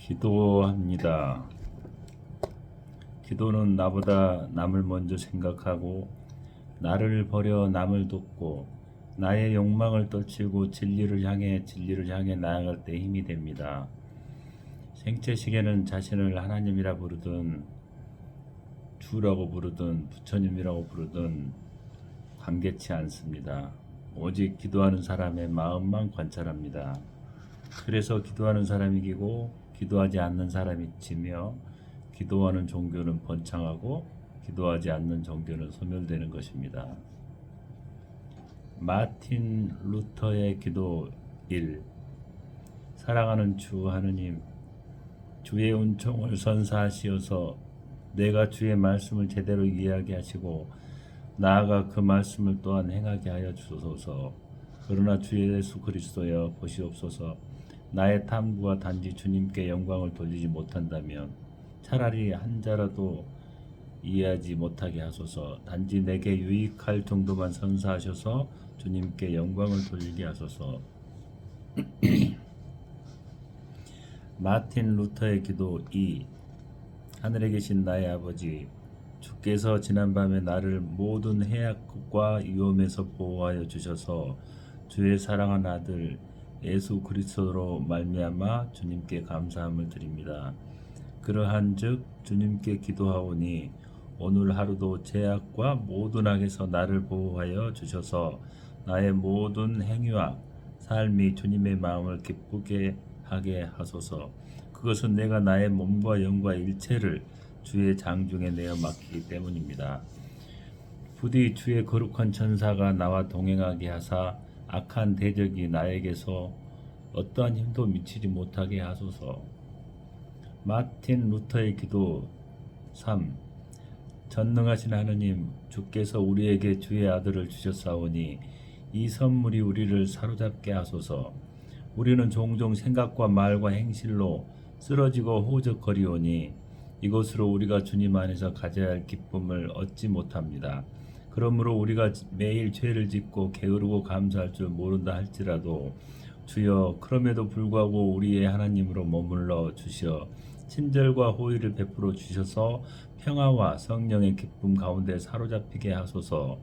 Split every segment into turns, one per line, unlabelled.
기도합니다. 기도는 나보다 남을 먼저 생각하고 나를 버려 남을 돕고 나의 욕망을 떨치고 진리를 향해 나아갈 때 힘이 됩니다. 생체식에는 자신을 하나님이라 부르든 주라고 부르든 부처님이라고 부르든 관계치 않습니다. 오직 기도하는 사람의 마음만 관찰합니다. 그래서 기도하는 사람이 이기고 기도하지 않는 사람이 지며 기도하는 종교는 번창하고 기도하지 않는 종교는 소멸되는 것입니다. 마틴 루터의 기도 1. 사랑하는 주 하느님, 주의 은총을 선사하시어서 내가 주의 말씀을 제대로 이해하게 하시고 나아가 그 말씀을 또한 행하게 하여 주소서. 그러나 주 예수 그리스도여 보시옵소서. 나의 탐구가 단지 주님께 영광을 돌리지 못한다면 차라리 한 자라도 이해하지 못하게 하소서. 단지 내게 유익할 정도만 선사하셔서 주님께 영광을 돌리게 하소서. 마틴 루터의 기도 2. 하늘에 계신 나의 아버지, 주께서 지난밤에 나를 모든 해악과 위험에서 보호하여 주셔서 주의 사랑한 아들 예수 그리스도로 말미암아 주님께 감사함을 드립니다. 그러한즉 주님께 기도하오니 오늘 하루도 죄악과 모든 악에서 나를 보호하여 주셔서 나의 모든 행위와 삶이 주님의 마음을 기쁘게 하게 하소서. 그것은 내가 나의 몸과 영과 일체를 주의 장중에 내어 맡기기 때문입니다. 부디 주의 거룩한 천사가 나와 동행하게 하사 악한 대적이 나에게서 어떠한 힘도 미치지 못하게 하소서. 마틴 루터의 기도 3. 전능하신 하느님, 주께서 우리에게 주의 아들을 주셨사오니 이 선물이 우리를 사로잡게 하소서. 우리는 종종 생각과 말과 행실로 쓰러지고 호적거리오니 이것으로 우리가 주님 안에서 가져야 할 기쁨을 얻지 못합니다. 그러므로 우리가 매일 죄를 짓고 게으르고 감사할 줄 모른다 할지라도 주여, 그럼에도 불구하고 우리의 하나님으로 머물러 주시어 친절과 호의를 베풀어 주셔서 평화와 성령의 기쁨 가운데 사로잡히게 하소서.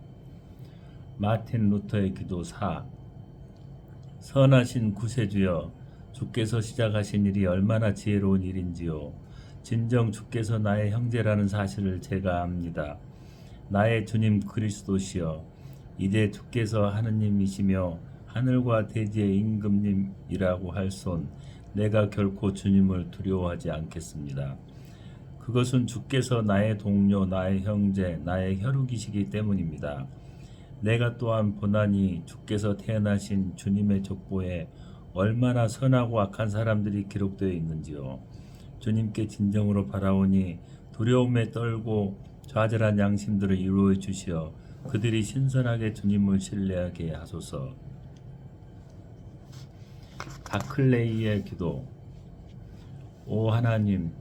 마틴 루터의 기도 4. 선하신 구세주여, 주께서 시작하신 일이 얼마나 지혜로운 일인지요. 진정 주께서 나의 형제라는 사실을 제가 압니다. 나의 주님 그리스도시여, 이제 주께서 하느님이시며 하늘과 대지의 임금님이라고 할 손, 내가 결코 주님을 두려워하지 않겠습니다. 그것은 주께서 나의 동료, 나의 형제, 나의 혈육이시기 때문입니다. 내가 또한 보나니 주께서 태어나신 주님의 족보에 얼마나 선하고 악한 사람들이 기록되어 있는지요. 주님께 진정으로 바라오니 두려움에 떨고 좌절한 양심들을 이루어 주시어 그들이 신선하게 주님을 신뢰하게 하소서. 바클레이의 기도. 오 하나님,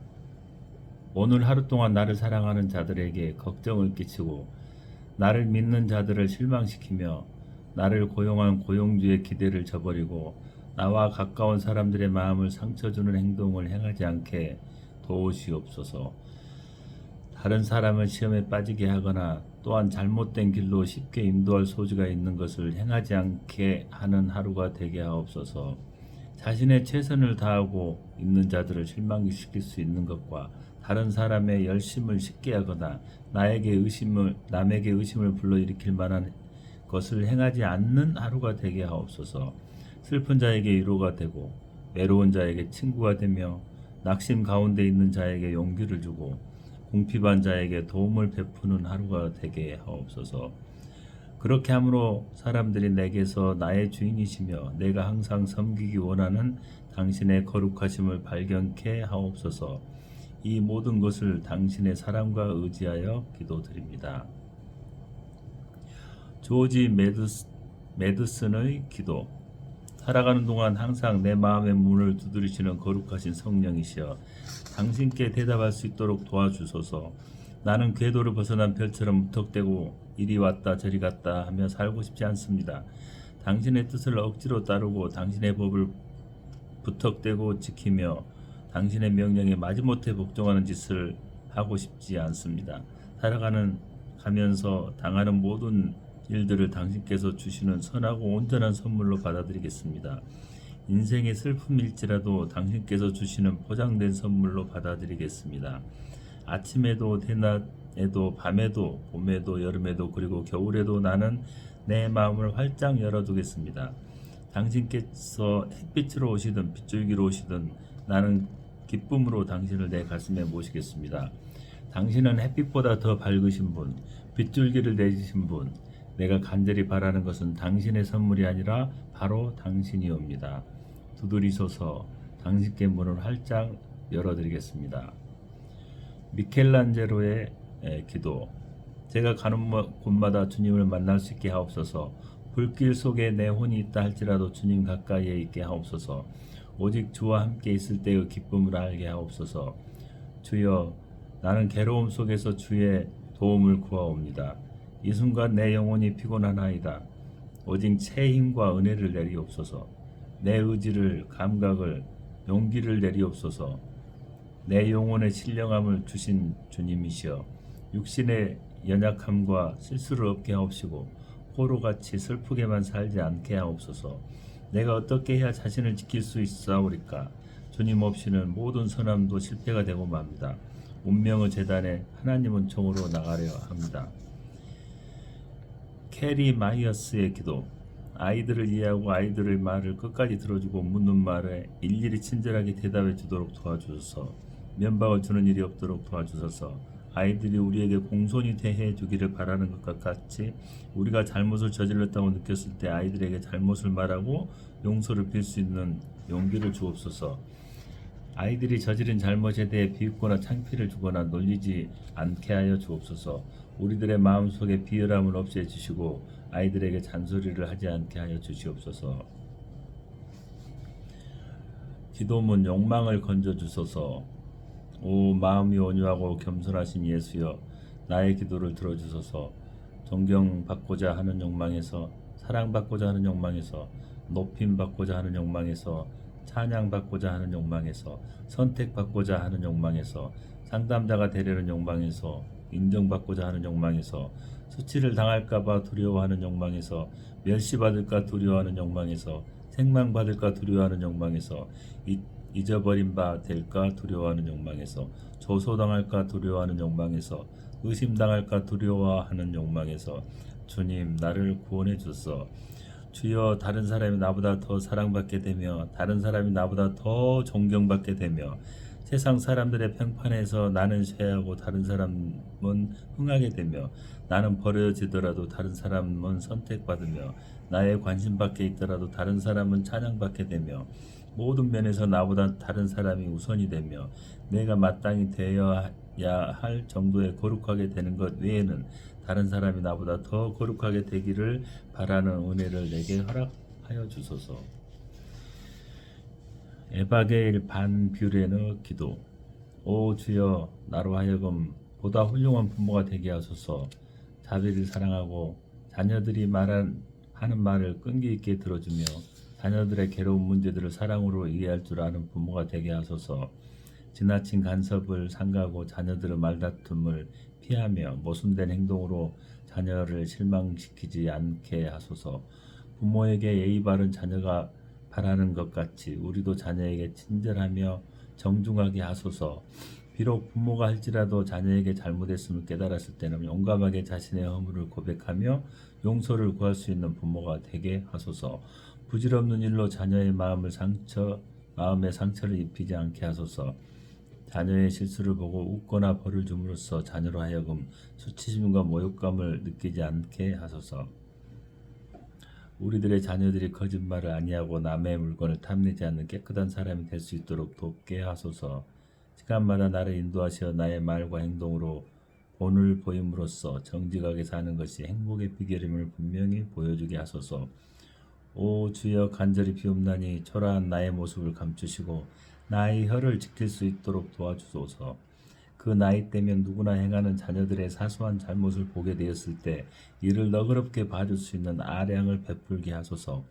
오늘 하루 동안 나를 사랑하는 자들에게 걱정을 끼치고 나를 믿는 자들을 실망시키며 나를 고용한 고용주의 기대를 저버리고 나와 가까운 사람들의 마음을 상처주는 행동을 행하지 않게 도우시옵소서. 다른 사람을 시험에 빠지게 하거나 또한 잘못된 길로 쉽게 인도할 소지가 있는 것을 행하지 않게 하는 하루가 되게 하옵소서. 자신의 최선을 다하고 있는 자들을 실망시킬 수 있는 것과 다른 사람의 열심을 쉽게 하거나 남에게 의심을 불러일으킬 만한 것을 행하지 않는 하루가 되게 하옵소서. 슬픈 자에게 위로가 되고 외로운 자에게 친구가 되며 낙심 가운데 있는 자에게 용기를 주고 궁핍한 자에게 도움을 베푸는 하루가 되게 하옵소서. 그렇게 함으로 사람들이 내게서 나의 주인이시며 내가 항상 섬기기 원하는 당신의 거룩하심을 발견케 하옵소서. 이 모든 것을 당신의 사랑과 의지하여 기도드립니다. 조지 매드슨의 기도. 살아가는 동안 항상 내 마음의 문을 두드리시는 거룩하신 성령이시여, 당신께 대답할 수 있도록 도와주소서. 나는 궤도를 벗어난 별처럼 무턱대고 이리 왔다 저리 갔다 하며 살고 싶지 않습니다. 당신의 뜻을 억지로 따르고 당신의 법을 부턱대고 지키며 당신의 명령에 마지못해 복종하는 짓을 하고 싶지 않습니다. 가면서 당하는 모든 일들을 당신께서 주시는 선하고 온전한 선물로 받아들이겠습니다. 인생의 슬픔일지라도 당신께서 주시는 포장된 선물로 받아들이겠습니다. 아침에도 대낮에도 밤에도 봄에도 여름에도 그리고 겨울에도 나는 내 마음을 활짝 열어두겠습니다. 당신께서 햇빛으로 오시든 빗줄기로 오시든 나는 기쁨으로 당신을 내 가슴에 모시겠습니다. 당신은 햇빛보다 더 밝으신 분, 빗줄기를 내주신 분, 내가 간절히 바라는 것은 당신의 선물이 아니라 바로 당신이옵니다. 두드리소서. 당신께 문을 활짝 열어드리겠습니다. 미켈란젤로의 기도. 제가 가는 곳마다 주님을 만날 수 있게 하옵소서. 불길 속에 내 혼이 있다 할지라도 주님 가까이에 있게 하옵소서. 오직 주와 함께 있을 때의 기쁨을 알게 하옵소서. 주여, 나는 괴로움 속에서 주의 도움을 구하옵니다. 이 순간 내 영혼이 피곤하나이다. 오직 새 힘과 은혜를 내리옵소서. 내 의지를, 감각을, 용기를 내리옵소서. 내 영혼의 신령함을 주신 주님이시여, 육신의 연약함과 실수를 없게 하옵시고 포로같이 슬프게만 살지 않게 하옵소서. 내가 어떻게 해야 자신을 지킬 수 있사오리까? 주님 없이는 모든 선함도 실패가 되고 맙니다. 운명의 재단에 하나님은 총으로 나가려 합니다. 캐리 마이어스의 기도. 아이들을 이해하고 아이들의 말을 끝까지 들어주고 묻는 말에 일일이 친절하게 대답해 주도록 도와주소서. 면박을 주는 일이 없도록 도와주소서. 아이들이 우리에게 공손히 대해 주기를 바라는 것과 같이 우리가 잘못을 저질렀다고 느꼈을 때 아이들에게 잘못을 말하고 용서를 빌 수 있는 용기를 주옵소서. 아이들이 저지른 잘못에 대해 비웃거나 창피를 주거나 놀리지 않게 하여 주옵소서. 우리들의 마음속에 비열함을 없애주시고 아이들에게 잔소리를 하지 않게 하여 주시옵소서. 기도문. 욕망을 건져주소서. 오 마음이 온유하고 겸손하신 예수여, 나의 기도를 들어주소서. 존경받고자 하는 욕망에서, 사랑받고자 하는 욕망에서, 높임받고자 하는 욕망에서, 찬양받고자 하는 욕망에서, 선택받고자 하는 욕망에서, 상담자가 되려는 욕망에서, 인정받고자 하는 욕망에서, 수치를 당할까봐 두려워하는 욕망에서, 멸시받을까 두려워하는 욕망에서, 책망받을까 두려워하는 욕망에서, 잊어버린 바 될까 두려워하는 욕망에서, 조소당할까 두려워하는 욕망에서, 의심당할까 두려워하는 욕망에서 주님 나를 구원해 주소. 주여, 다른 사람이 나보다 더 사랑받게 되며 다른 사람이 나보다 더 존경받게 되며 세상 사람들의 평판에서 나는 쇠하고 다른 사람은 흥하게 되며 나는 버려지더라도 다른 사람은 선택받으며 나의 관심 밖에 있더라도 다른 사람은 찬양받게 되며 모든 면에서 나보다 다른 사람이 우선이 되며 내가 마땅히 되어야 할 정도에 거룩하게 되는 것 외에는 다른 사람이 나보다 더 거룩하게 되기를 바라는 은혜를 내게 허락하여 주소서. 에바게일 반 뷰렌의 기도. 오 주여, 나로 하여금 보다 훌륭한 부모가 되게 하소서. 자비를 사랑하고 자녀들이 하는 말을 끈기 있게 들어주며 자녀들의 괴로운 문제들을 사랑으로 이해할 줄 아는 부모가 되게 하소서. 지나친 간섭을 삼가고 자녀들의 말다툼을 피하며 모순된 행동으로 자녀를 실망시키지 않게 하소서. 부모에게 예의 바른 자녀가 바라는 것 같이 우리도 자녀에게 친절하며 정중하게 하소서. 비록 부모가 할지라도 자녀에게 잘못했음을 깨달았을 때는 용감하게 자신의 허물을 고백하며 용서를 구할 수 있는 부모가 되게 하소서. 부질없는 일로 자녀의 마음에 상처를 입히지 않게 하소서. 자녀의 실수를 보고 웃거나 벌을 줌으로써 자녀로 하여금 수치심과 모욕감을 느끼지 않게 하소서. 우리들의 자녀들이 거짓말을 아니하고 남의 물건을 탐내지 않는 깨끗한 사람이 될 수 있도록 돕게 하소서. 시간마다 나를 인도하시어 나의 말과 행동으로 본을 보임으로써 정직하게 사는 것이 행복의 비결임을 분명히 보여주게 하소서. 오 주여, 간절히 비옵나니 초라한 나의 모습을 감추시고 나의 혀를 지킬 수 있도록 도와주소서. 그 나이 때면 누구나 행하는 자녀들의 사소한 잘못을 보게 되었을 때 이를 너그럽게 봐줄 수 있는 아량을 베풀게 하소서.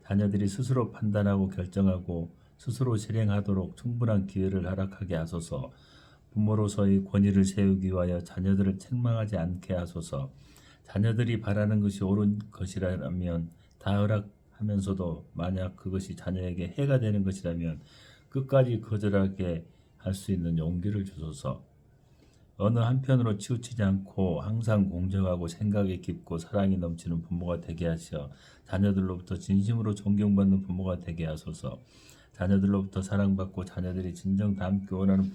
자녀들이 스스로 판단하고 결정하고 스스로 실행하도록 충분한 기회를 허락하게 하소서. 부모로서의 권위를 세우기 위하여 자녀들을 책망하지 않게 하소서. 자녀들이 바라는 것이 옳은 것이라면 다 허락하면서도 만약 그것이 자녀에게 해가 되는 것이라면 끝까지 거절하게 할 수 있는 용기를 주소서. 어느 한편으로 치우치지 않고 항상 공정하고 생각이 깊고 사랑이 넘치는 부모가 되게 하시어 자녀들로부터 진심으로 존경받는 부모가 되게 하소서. 자녀들로부터 사랑받고 자녀들이 진정 닮기 원하는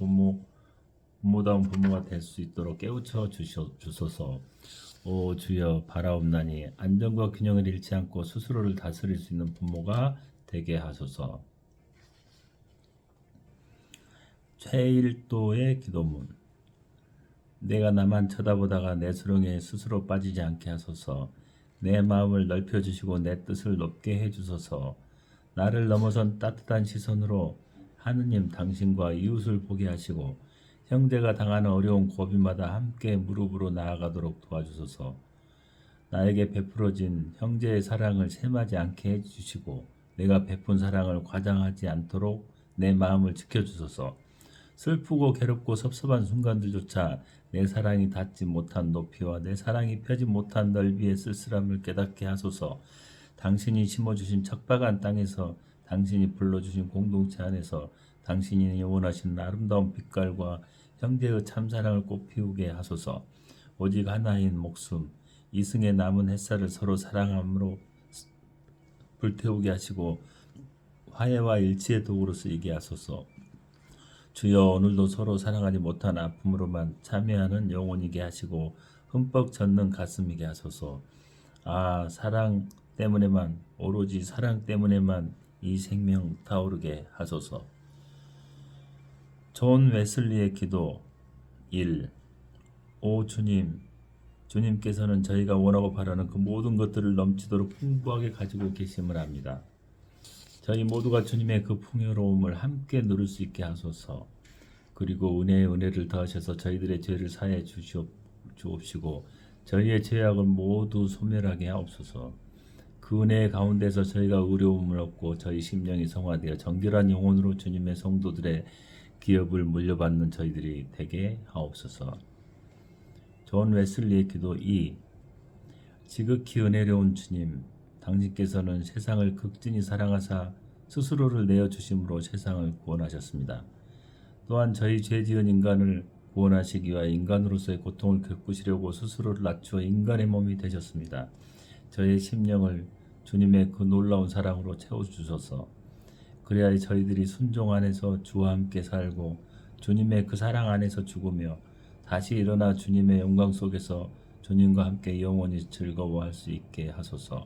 부모다운 부모가 될 수 있도록 깨우쳐 주소서. 오 주여, 바라옵나니 안정과 균형을 잃지 않고 스스로를 다스릴 수 있는 부모가 되게 하소서. 최일도의 기도문. 내가 나만 쳐다보다가 내 수렁에 스스로 빠지지 않게 하소서. 내 마음을 넓혀주시고 내 뜻을 높게 해주소서. 나를 넘어선 따뜻한 시선으로 하느님 당신과 이웃을 보게 하시고 형제가 당하는 어려운 고비마다 함께 무릎으로 나아가도록 도와주소서. 나에게 베풀어진 형제의 사랑을 셈하지 않게 해주시고 내가 베푼 사랑을 과장하지 않도록 내 마음을 지켜주소서. 슬프고 괴롭고 섭섭한 순간들조차 내 사랑이 닿지 못한 높이와 내 사랑이 펴지 못한 넓이의 쓸쓸함을 깨닫게 하소서. 당신이 심어주신 척박한 땅에서, 당신이 불러주신 공동체 안에서 당신이 영원하신 아름다운 빛깔과 형제의 참사랑을 꽃피우게 하소서. 오직 하나인 목숨 이승에 남은 햇살을 서로 사랑함으로 불태우게 하시고 화해와 일치의 도구로 쓰이게 하소서. 주여, 오늘도 서로 사랑하지 못한 아픔으로만 참여하는 영혼이게 하시고 흠뻑 젖는 가슴이게 하소서. 아, 사랑 때문에만, 오로지 사랑 때문에만 이 생명 타오르게 하소서. 존 웨슬리의 기도 1. 오 주님, 주님께서는 저희가 원하고 바라는 그 모든 것들을 넘치도록 풍부하게 가지고 계심을 압니다. 저희 모두가 주님의 그 풍요로움을 함께 누릴 수 있게 하소서. 그리고 은혜의 은혜를 더하셔서 저희들의 죄를 사해 주옵시고 저희의 죄악을 모두 소멸하게 하옵소서. 그 은혜의 가운데서 저희가 의로움을 얻고 저희 심령이 성화되어 정결한 영혼으로 주님의 성도들의 기업을 물려받는 저희들이 되게 하옵소서. 존 웨슬리의 기도 2. 지극히 은혜로운 주님, 당신께서는 세상을 극진히 사랑하사 스스로를 내어주심으로 세상을 구원하셨습니다. 또한 저희 죄지은 인간을 구원하시기 위하여 인간으로서의 고통을 겪으시려고 스스로를 낮추어 인간의 몸이 되셨습니다. 저의 심령을 주님의 그 놀라운 사랑으로 채워주소서. 그래야 저희들이 순종 안에서 주와 함께 살고 주님의 그 사랑 안에서 죽으며 다시 일어나 주님의 영광 속에서 주님과 함께 영원히 즐거워할 수 있게 하소서.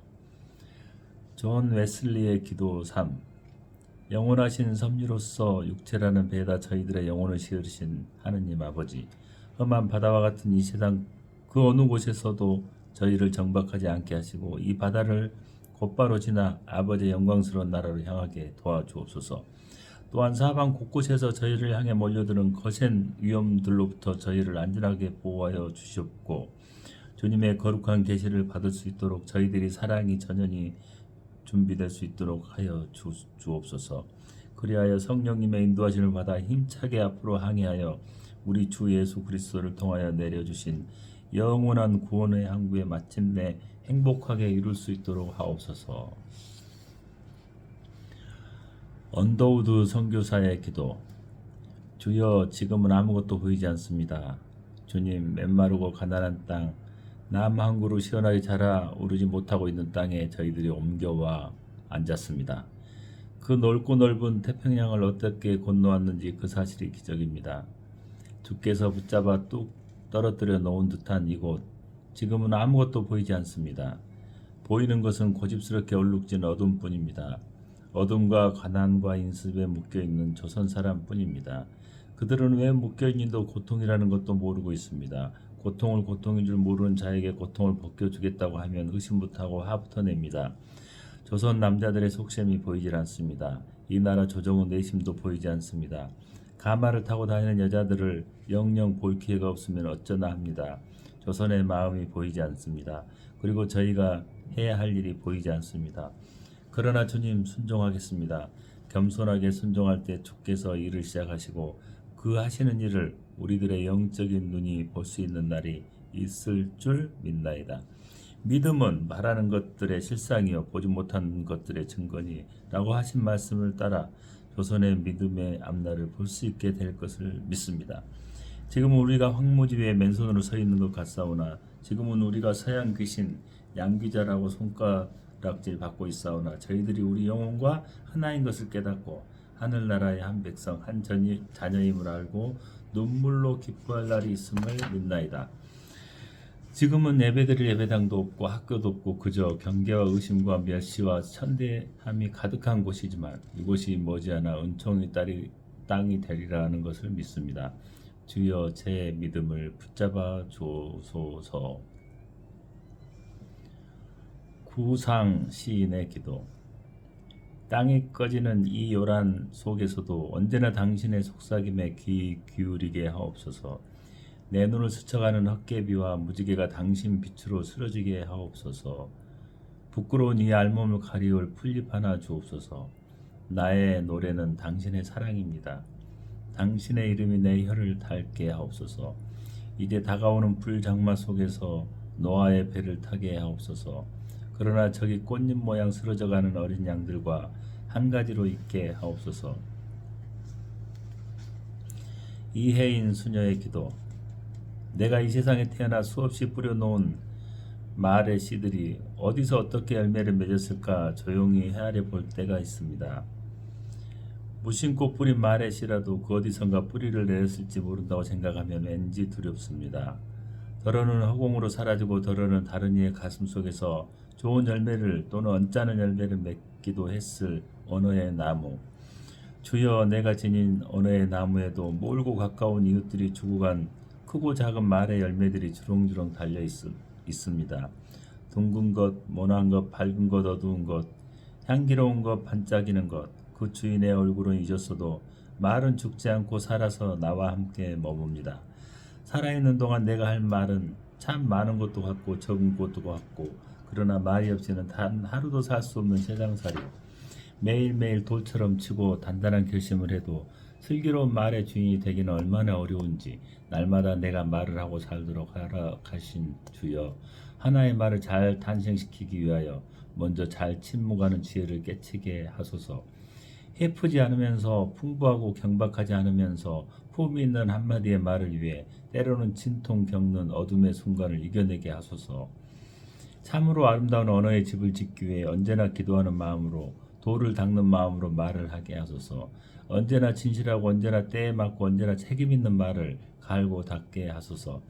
존 웨슬리의 기도 3. 영원하신 섭리로서 육체라는 배에다 저희들의 영혼을 씌우신 하느님 아버지, 험한 바다와 같은 이 세상 그 어느 곳에서도 저희를 정박하지 않게 하시고 이 바다를 곧바로 지나 아버지의 영광스러운 나라로 향하게 도와주옵소서. 또한 사방 곳곳에서 저희를 향해 몰려드는 거센 위험들로부터 저희를 안전하게 보호하여 주시옵고 주님의 거룩한 계시를 받을 수 있도록 저희들이 사랑이 전연히 준비될 수 있도록 하여 주옵소서. 그리하여 성령님의 인도하심을 받아 힘차게 앞으로 항해하여 우리 주 예수 그리스도를 통하여 내려주신 영원한 구원의 항구에 마침내 행복하게 이룰 수 있도록 하옵소서. 언더우드 선교사의 기도. 주여, 지금은 아무것도 보이지 않습니다. 주님, 메마르고 가난한 땅, 남 한 그루 시원하게 자라 오르지 못하고 있는 땅에 저희들이 옮겨와 앉았습니다. 그 넓고 넓은 태평양을 어떻게 건너왔는지 그 사실이 기적입니다. 주께서 붙잡아 뚝 떨어뜨려 놓은 듯한 이곳, 지금은 아무것도 보이지 않습니다. 보이는 것은 고집스럽게 얼룩진 어둠뿐입니다. 어둠과 가난과 인습에 묶여있는 조선 사람뿐입니다. 그들은 왜 묶여있는지도 고통이라는 것도 모르고 있습니다. 고통을 고통인 줄 모르는 자에게 고통을 벗겨주겠다고 하면 의심부터 하고 화부터 냅니다. 조선 남자들의 속셈이 보이질 않습니다. 이 나라 조정의 내심도 보이지 않습니다. 가마를 타고 다니는 여자들을 영영 볼 기회가 없으면 어쩌나 합니다. 조선의 마음이 보이지 않습니다. 그리고 저희가 해야 할 일이 보이지 않습니다. 그러나 주님, 순종하겠습니다. 겸손하게 순종할 때 주께서 일을 시작하시고 그 하시는 일을 우리들의 영적인 눈이 볼 수 있는 날이 있을 줄 믿나이다. 믿음은 말하는 것들의 실상이요 보지 못한 것들의 증거니 라고 하신 말씀을 따라 조선의 믿음의 앞날을 볼 수 있게 될 것을 믿습니다. 지금은 우리가 황무지 위에 맨손으로 서 있는 것 같사오나 지금은 우리가 서양 귀신 양귀자라고 손가락질 받고 있사오나 저희들이 우리 영혼과 하나인 것을 깨닫고 하늘나라의 한 백성 한 자녀임을 알고 눈물로 기뻐할 날이 있음을 믿나이다. 지금은 예배드릴 예배당도 없고 학교도 없고 그저 경계와 의심과 멸시와 천대함이 가득한 곳이지만 이곳이 머지않아 은총의 땅이 되리라 하는 것을 믿습니다. 주여 제 믿음을 붙잡아 주소서. 구상 시인의 기도. 땅이 꺼지는 이 요란 속에서도 언제나 당신의 속삭임에 귀 기울이게 하옵소서. 내 눈을 스쳐가는 헛개비와 무지개가 당신 빛으로 쓰러지게 하옵소서. 부끄러운 이 알몸을 가리울 풀잎 하나 주옵소서. 나의 노래는 당신의 사랑입니다. 당신의 이름이 내 혀를 닳게 하옵소서. 이제 다가오는 불장마 속에서 노아의 배를 타게 하옵소서. 그러나 저기 꽃잎 모양 쓰러져가는 어린 양들과 한 가지로 있게 하옵소서. 이혜인 수녀의 기도. 내가 이 세상에 태어나 수없이 뿌려놓은 말의 씨들이 어디서 어떻게 열매를 맺었을까 조용히 헤아려 볼 때가 있습니다. 무심코 뿌린 말의 씨라도 그 어디선가 뿌리를 내렸을지 모른다고 생각하면 왠지 두렵습니다. 더러는 허공으로 사라지고 더러는 다른 이의 가슴 속에서 좋은 열매를 또는 언짢은 열매를 맺기도 했을 언어의 나무. 주여 내가 지닌 언어의 나무에도 멀고 가까운 이웃들이 주고 간 크고 작은 말의 열매들이 주렁주렁 달려 있습니다. 둥근 것, 모난 것, 밝은 것, 어두운 것, 향기로운 것, 반짝이는 것. 그 주인의 얼굴은 잊었어도 말은 죽지 않고 살아서 나와 함께 머뭅니다. 살아있는 동안 내가 할 말은 참 많은 것도 같고 적은 것도 같고 그러나 말이 없이는 단 하루도 살 수 없는 세상살이. 매일매일 돌처럼 치고 단단한 결심을 해도 슬기로운 말의 주인이 되기는 얼마나 어려운지 날마다 내가 말을 하고 살도록 허락하신 주여, 하나의 말을 잘 탄생시키기 위하여 먼저 잘 침묵하는 지혜를 깨치게 하소서. 해프지 않으면서 풍부하고 경박하지 않으면서 품이 있는 한마디의 말을 위해 때로는 진통 겪는 어둠의 순간을 이겨내게 하소서. 참으로 아름다운 언어의 집을 짓기 위해 언제나 기도하는 마음으로 돌을 닦는 마음으로 말을 하게 하소서. 언제나 진실하고 언제나 때에 맞고 언제나 책임 있는 말을 갈고 닦게 하소서.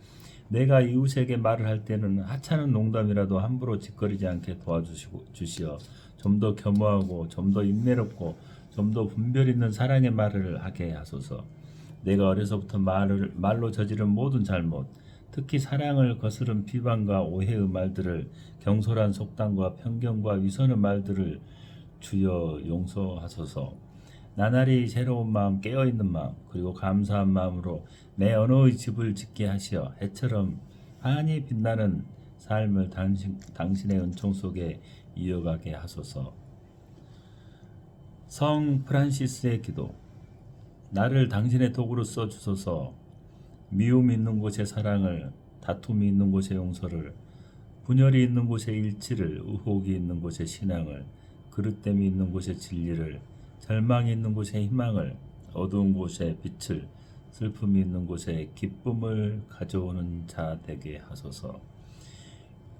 내가 이웃에게 말을 할 때는 하찮은 농담이라도 함부로 짓거리지 않게 도와주시어 좀 더 겸허하고 좀 더 인내롭고 좀 더 분별 있는 사랑의 말을 하게 하소서. 내가 어려서부터 말로 저지른 모든 잘못, 특히 사랑을 거스른 비방과 오해의 말들을, 경솔한 속담과 편견과 위선의 말들을 주여 용서하소서. 나날이 새로운 마음, 깨어있는 마음, 그리고 감사한 마음으로 내 언어의 집을 짓게 하시어 해처럼 환히 빛나는 삶을 당신의 은총 속에 이어가게 하소서. 성 프란시스의 기도. 나를 당신의 도구로 써주소서. 미움이 있는 곳에 사랑을, 다툼이 있는 곳에 용서를, 분열이 있는 곳에 일치를, 의혹이 있는 곳에 신앙을, 그릇됨이 있는 곳에 진리를, 절망이 있는 곳에 희망을, 어두운 곳에 빛을, 슬픔이 있는 곳에 기쁨을 가져오는 자 되게 하소서.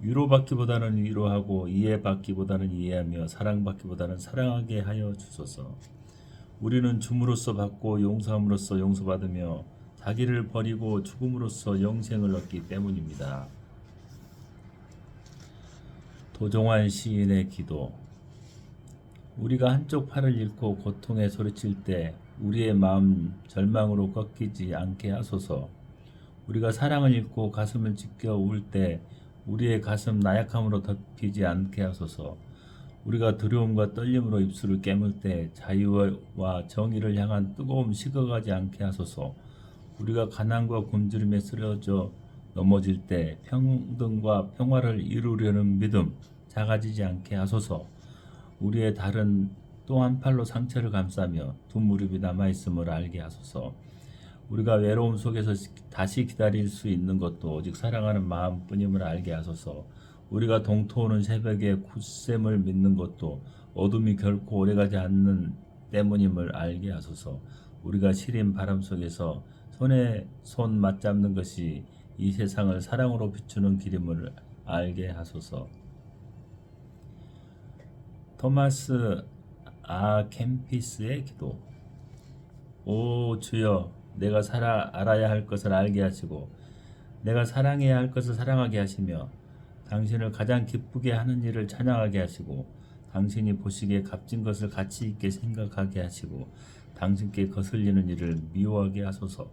위로받기보다는 위로하고 이해받기보다는 이해하며 사랑받기보다는 사랑하게 하여 주소서. 우리는 줌으로써 받고 용서함으로써 용서받으며 자기를 버리고 죽음으로써 영생을 얻기 때문입니다. 도종환 시인의 기도. 우리가 한쪽 팔을 잃고 고통에 소리칠 때 우리의 마음 절망으로 꺾이지 않게 하소서. 우리가 사랑을 잃고 가슴을 찢겨 울 때 우리의 가슴 나약함으로 덮이지 않게 하소서. 우리가 두려움과 떨림으로 입술을 깨물 때 자유와 정의를 향한 뜨거움 식어가지 않게 하소서. 우리가 가난과 굶주림에 쓰러져 넘어질 때 평등과 평화를 이루려는 믿음 작아지지 않게 하소서. 우리의 다른 또 한 팔로 상처를 감싸며 두 무릎이 남아있음을 알게 하소서. 우리가 외로움 속에서 다시 기다릴 수 있는 것도 오직 사랑하는 마음뿐임을 알게 하소서. 우리가 동토하는 새벽에 굳셈을 믿는 것도 어둠이 결코 오래가지 않는 때문임을 알게 하소서. 우리가 시린 바람 속에서 손에 손 맞잡는 것이 이 세상을 사랑으로 비추는 길임을 알게 하소서. 토마스 캠피스의 기도. 오 주여, 내가 알아야 할 것을 알게 하시고 내가 사랑해야 할 것을 사랑하게 하시며 당신을 가장 기쁘게 하는 일을 찬양하게 하시고 당신이 보시기에 값진 것을 가치 있게 생각하게 하시고 당신께 거슬리는 일을 미워하게 하소서.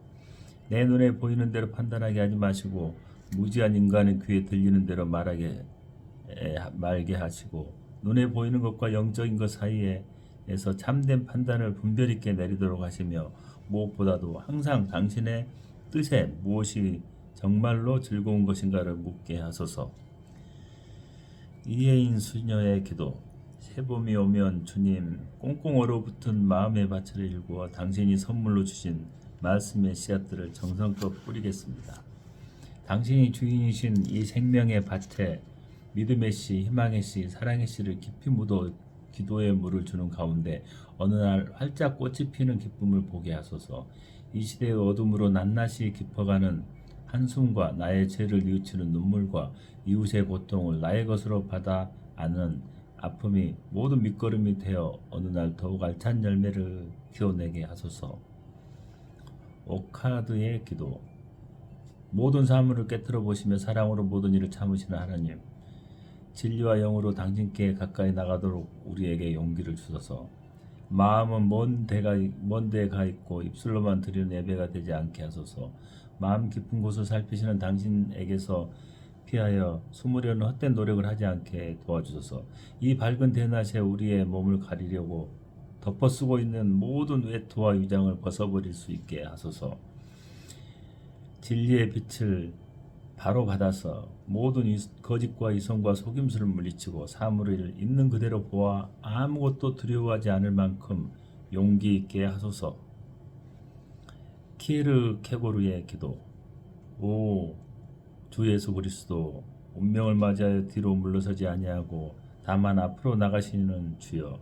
내 눈에 보이는 대로 판단하게 하지 마시고 무지한 인간의 귀에 들리는 대로 말게 하시고 눈에 보이는 것과 영적인 것 사이에서 참된 판단을 분별 있게 내리도록 하시며 무엇보다도 항상 당신의 뜻에 무엇이 정말로 즐거운 것인가를 묻게 하소서. 이혜인 수녀의 기도. 새봄이 오면 주님, 꽁꽁 얼어붙은 마음의 밭을 일구어 당신이 선물로 주신 말씀의 씨앗들을 정성껏 뿌리겠습니다. 당신이 주인이신 이 생명의 밭에 믿음의 씨, 희망의 씨, 사랑의 씨를 깊이 묻어 기도의 물을 주는 가운데 어느 날 활짝 꽃이 피는 기쁨을 보게 하소서. 이 시대의 어둠으로 낱낱이 깊어가는 한숨과 나의 죄를 뉘우치는 눈물과 이웃의 고통을 나의 것으로 받아 안은 아픔이 모두 밑거름이 되어 어느 날 더욱 알찬 열매를 키워내게 하소서. 오카드의 기도. 모든 사물을 깨뜨려 보시며 사랑으로 모든 일을 참으시는 하나님, 진리와 영으로 당신께 가까이 나가도록 우리에게 용기를 주소서. 마음은 먼 데에 가 있고 입술로만 드리는 예배가 되지 않게 하소서. 마음 깊은 곳을 살피시는 당신에게서 피하여 숨으려는 헛된 노력을 하지 않게 도와주소서. 이 밝은 대낮에 우리의 몸을 가리려고 덮어쓰고 있는 모든 외투와 위장을 벗어버릴 수 있게 하소서. 진리의 빛을 바로 받아서 모든 거짓과 이성과 속임수를 물리치고 사물을 있는 그대로 보아 아무것도 두려워하지 않을 만큼 용기 있게 하소서. 키에르 케고르의 기도. 오 주 예수 그리스도, 운명을 맞이하여 뒤로 물러서지 아니하고 다만 앞으로 나가시는 주여,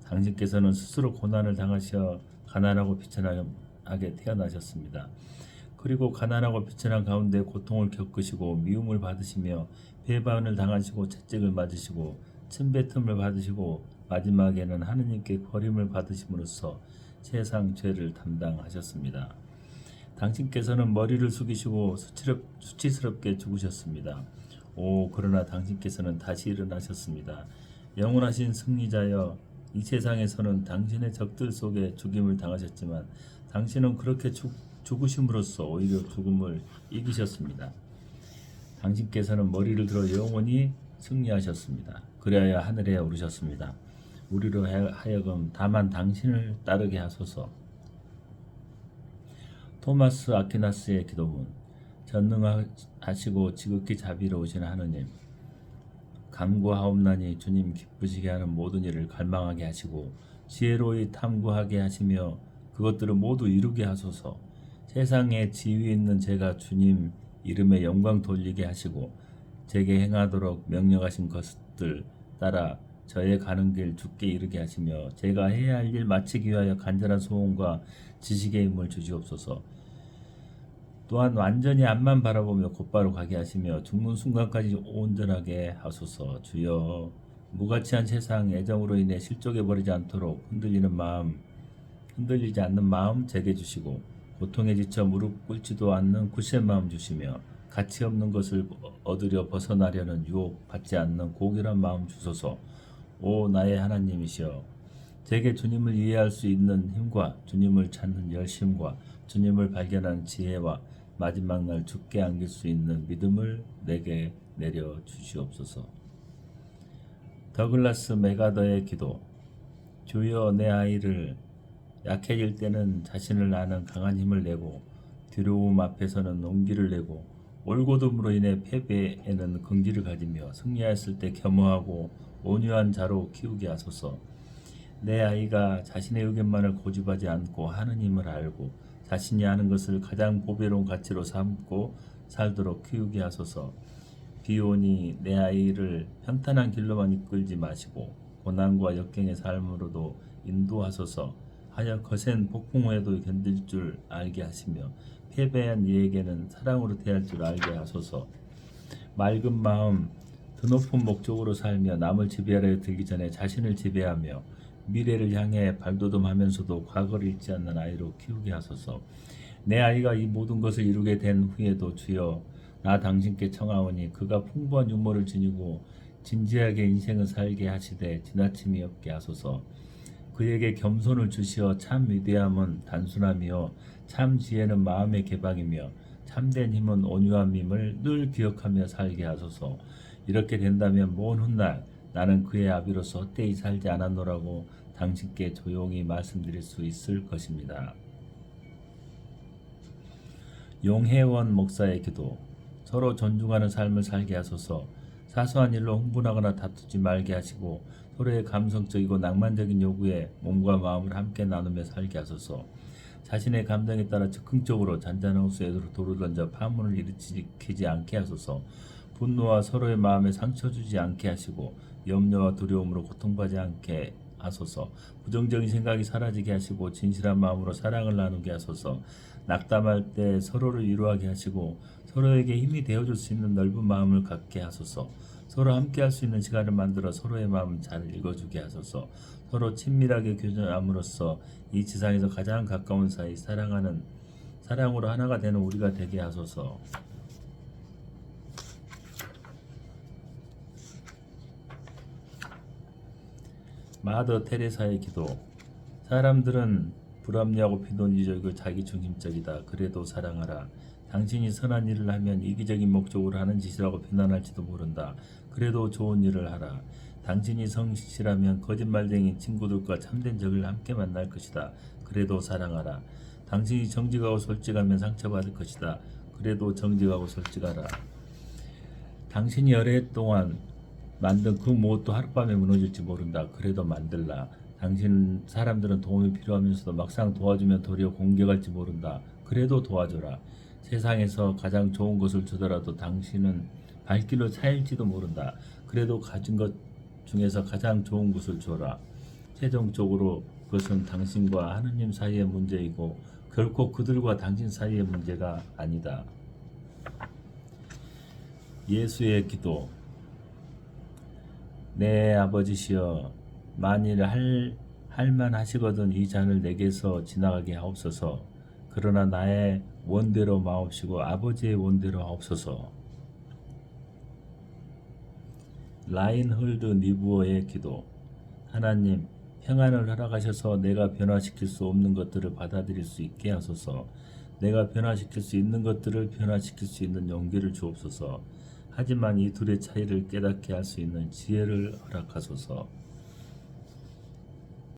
당신께서는 스스로 고난을 당하셔 가난하고 비천하게 태어나셨습니다. 그리고 가난하고 비천한 가운데 고통을 겪으시고 미움을 받으시며 배반을 당하시고 채찍을 맞으시고 침뱉음을 받으시고 마지막에는 하느님께 버림을 받으심으로써 세상 죄를 담당하셨습니다. 당신께서는 머리를 숙이시고 수치스럽게 죽으셨습니다. 오 그러나 당신께서는 다시 일어나셨습니다. 영원하신 승리자여, 이 세상에서는 당신의 적들 속에 죽임을 당하셨지만 당신은 그렇게 죽으심으로써 오히려 죽음을 이기셨습니다. 당신께서는 머리를 들어 영원히 승리하셨습니다. 그리하여 하늘에 오르셨습니다. 우리로 하여금 다만 당신을 따르게 하소서. 토마스 아퀴나스의 기도문. 전능하시고 지극히 자비로우신 하느님, 간구하옵나니 주님 기쁘시게 하는 모든 일을 갈망하게 하시고 지혜로이 탐구하게 하시며 그것들을 모두 이루게 하소서. 세상에 지위 있는 제가 주님 이름에 영광 돌리게 하시고 제게 행하도록 명령하신 것들 따라 저의 가는 길 주께 이르게 하시며 제가 해야 할 일 마치기 위하여 간절한 소원과 지식의 힘을 주시옵소서. 또한 완전히 앞만 바라보며 곧바로 가게 하시며 죽는 순간까지 온전하게 하소서. 주여, 무가치한 세상 애정으로 인해 실족해버리지 않도록 흔들리지 않는 마음 제게 주시고 고통에 지쳐 무릎 꿇지도 않는 굳센 마음 주시며 가치 없는 것을 얻으려 벗어나려는 유혹 받지 않는 고결한 마음 주소서. 오 나의 하나님이시여, 제게 주님을 이해할 수 있는 힘과 주님을 찾는 열심과 주님을 발견한 지혜와 마지막 날 주께 안길 수 있는 믿음을 내게 내려 주시옵소서. 더글라스 메가더의 기도. 주여, 내 아이를 약해질 때는 자신을 아는 강한 힘을 내고 두려움 앞에서는 용기를 내고 올곧음으로 인해 패배에는 긍지를 가지며 승리하였을 때 겸허하고 온유한 자로 키우게 하소서. 내 아이가 자신의 의견만을 고집하지 않고 하느님을 알고 자신이 아는 것을 가장 보배로운 가치로 삼고 살도록 키우게 하소서. 비오니 내 아이를 평탄한 길로만 이끌지 마시고 고난과 역경의 삶으로도 인도하소서. 하여 거센 폭풍 후에도 견딜 줄 알게 하시며 패배한 이에게는 사랑으로 대할 줄 알게 하소서. 맑은 마음 드높은 목적으로 살며 남을 지배하려 들기 전에 자신을 지배하며 미래를 향해 발돋움하면서도 과거를 잊지 않는 아이로 키우게 하소서. 내 아이가 이 모든 것을 이루게 된 후에도 주여 나 당신께 청하오니 그가 풍부한 유머를 지니고 진지하게 인생을 살게 하시되 지나침이 없게 하소서. 그에게 겸손을 주시어 참 위대함은 단순함이요 참 지혜는 마음의 개방이며 참된 힘은 온유함임을 늘 기억하며 살게 하소서. 이렇게 된다면 먼 훗날 나는 그의 아비로서 헛되이 살지 않았노라고 당신께 조용히 말씀드릴 수 있을 것입니다. 용혜원 목사의 기도. 서로 존중하는 삶을 살게 하소서. 사소한 일로 흥분하거나 다투지 말게 하시고 서로의 감성적이고 낭만적인 요구에 몸과 마음을 함께 나누며 살게 하소서. 자신의 감정에 따라 즉흥적으로 잔잔한 호수에 돌을 던져 파문을 일으키지 않게 하소서. 분노와 서로의 마음에 상처 주지 않게 하시고 염려와 두려움으로 고통받지 않게 하소서. 부정적인 생각이 사라지게 하시고 진실한 마음으로 사랑을 나누게 하소서. 낙담할 때 서로를 위로하게 하시고 서로에게 힘이 되어줄 수 있는 넓은 마음을 갖게 하소서. 서로 함께 할 수 있는 시간을 만들어 서로의 마음 잘 읽어주게 하소서. 서로 친밀하게 교제함으로써 이 지상에서 가장 가까운 사이 사랑으로 하나가 되는 우리가 되게 하소서. 마더 테레사의 기도. 사람들은 불합리하고 비논리적이고 자기중심적이다. 그래도 사랑하라. 당신이 선한 일을 하면 이기적인 목적으로 하는 짓이라고 비난할지도 모른다. 그래도 좋은 일을 하라. 당신이 성실하면 거짓말쟁이 친구들과 참된 적을 함께 만날 것이다. 그래도 사랑하라. 당신이 정직하고 솔직하면 상처받을 것이다. 그래도 정직하고 솔직하라. 당신이 오랫동안 만든 그 무엇도 하룻밤에 무너질지 모른다. 그래도 만들라. 당신 사람들은 도움이 필요하면서도 막상 도와주면 도리어 공격할지 모른다. 그래도 도와줘라. 세상에서 가장 좋은 것을 주더라도 당신은 발길로 차일지도 모른다. 그래도 가진 것 중에서 가장 좋은 것을 줘라. 최종적으로 그것은 당신과 하느님 사이의 문제이고 결코 그들과 당신 사이의 문제가 아니다. 예수의 기도. 내 아버지시여, 만일 할만하시거든 이 잔을 내게서 지나가게 하옵소서. 그러나 나의 원대로 마옵시고 아버지의 원대로 하옵소서. 라인홀드 니부어의 기도. 하나님, 평안을 허락하셔서 내가 변화시킬 수 없는 것들을 받아들일 수 있게 하소서. 내가 변화시킬 수 있는 것들을 변화시킬 수 있는 용기를 주옵소서. 하지만 이 둘의 차이를 깨닫게 할 수 있는 지혜를 허락하소서.